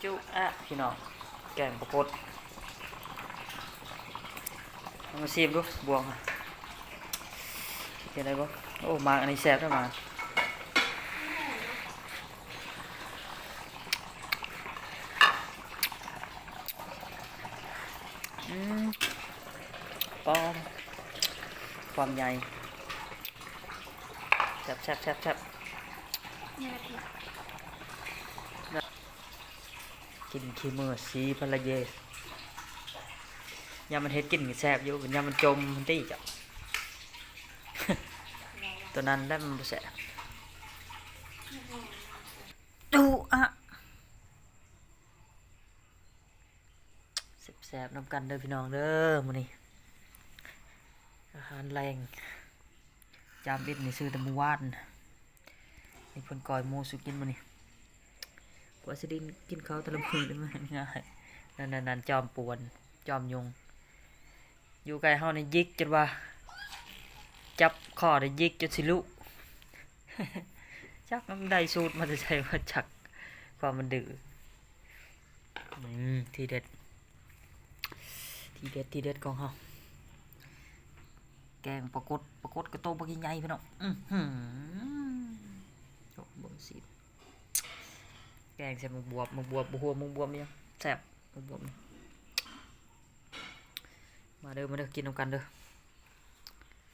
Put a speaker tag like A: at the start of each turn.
A: จุอะพี่น้องแกงปลากดมาซีมดูบวงกินได้บ่โอ้มาอันนี้แซ่บด้วยมาอืมปอมความใหญ่แซ่บ
B: นี่แหละพี่
A: กินขี้มือสีพละเยยามมันเฮ็ดกินก็แซ่บอยู่ยามมันจมมันตีจ้ะ ตัวนั้นได้มันบ่แซ่บดูอะแซ่บๆนำกันเด้อพี่น้องเด้อมื้อนี้อาหารแรงจามบิดนี่ซื้อแต่มื้อวานนี่เพิ่นก้อยหมูสุกินมื้อนี้กว่าสิได้กินข้าวแต่ละมื้อได้มันง่ายนั่นๆจอมป่วนจอมยุงอยู่ใกล้เฮานี่ยิกจนว่าจับคอได้ยิกจนสิลุ จักมันได้สูตรมาจะใช้ว่าจักความมันดื้อทีเด็ดของเฮาแกงปลากดกระโตบักใหญ่พี่น้องโอ้บ่สิแกงใส่หมึกบวบหัวหมึกบวบเนี่ยแซ่บหมึกบวบนี่มาเด้อกินนำกันเด้อ